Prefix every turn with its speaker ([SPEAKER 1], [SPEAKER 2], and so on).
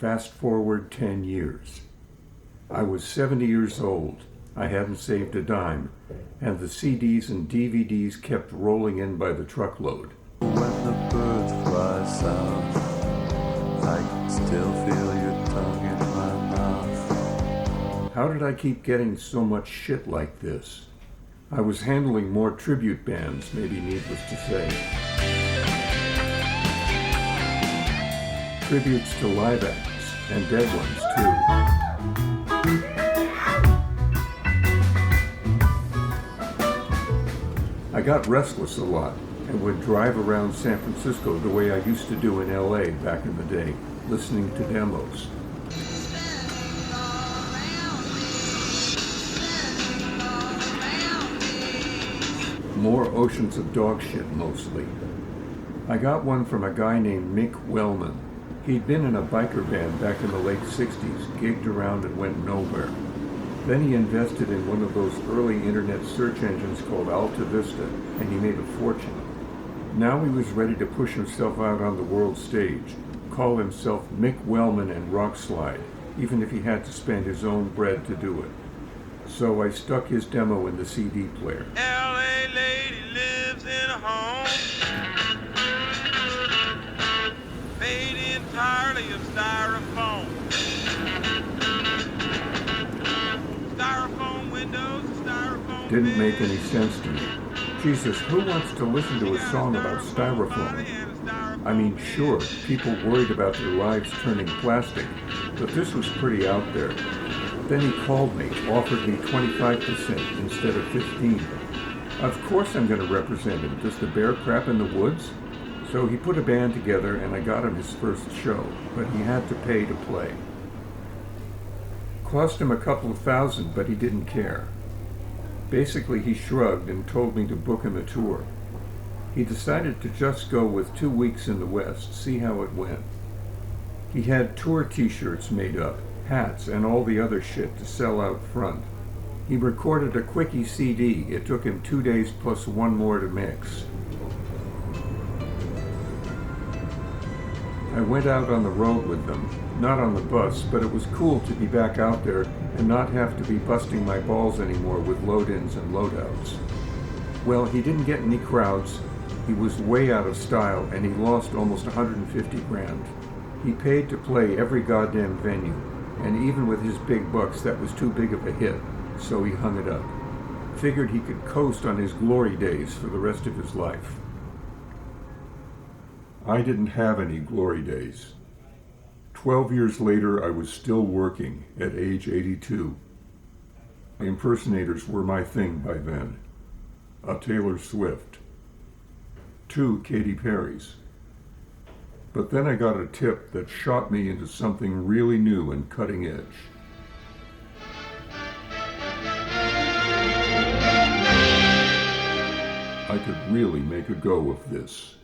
[SPEAKER 1] Fast forward 10 years. I was 70 years old. I hadn't saved a dime, and the CDs and DVDs kept rolling in by the truckload.
[SPEAKER 2] When the birds fly south, I can still feel your tongue in my mouth.
[SPEAKER 1] How did I keep getting so much shit like this? I was handling more tribute bands, maybe needless to say. Tributes to live acts, and dead ones too. I got restless a lot and would drive around San Francisco the way I used to do in LA back in the day, listening to demos. More oceans of dog shit, mostly. I got one from a guy named Mick Wellman. He'd been in a biker band back in the late 60s, gigged around and went nowhere. Then he invested in one of those early internet search engines called Alta Vista, and he made a fortune. Now he was ready to push himself out on the world stage, call himself Mick Wellman and Rockslide, even if he had to spend his own bread to do it. So I stuck his demo in the CD player.
[SPEAKER 3] LA lady lives in a home made entirely of styrofoam. Styrofoam windows, styrofoam
[SPEAKER 1] Didn't make
[SPEAKER 3] beds.
[SPEAKER 1] any sense to me. Jesus, who wants to listen to a song about styrofoam? I mean, sure, people worried about their lives turning plastic, but this was pretty out there. Then he called me, offered me 25% instead of 15%. Of course I'm going to represent him. Does the bear crap in the woods? So he put a band together and I got him his first show, but he had to pay to play. Cost him a couple of thousand, but he didn't care. Basically, he shrugged and told me to book him a tour. He decided to just go with 2 weeks in the West, see how it went. He had tour t-shirts made up, hats, and all the other shit to sell out front. He recorded a quickie CD. It took him 2 days plus one more to mix. I went out on the road with them, not on the bus, but it was cool to be back out there and not have to be busting my balls anymore with load-ins and load-outs. Well, he didn't get any crowds, he was way out of style, and he lost almost 150 grand. He paid to play every goddamn venue, and even with his big bucks, that was too big of a hit, so he hung it up. Figured he could coast on his glory days for the rest of his life. I didn't have any glory days. 12 years later, I was still working at age 82. Impersonators were my thing by then. A Taylor Swift. 2 Katy Perrys. But then I got a tip that shot me into something really new and cutting edge. I could really make a go of this.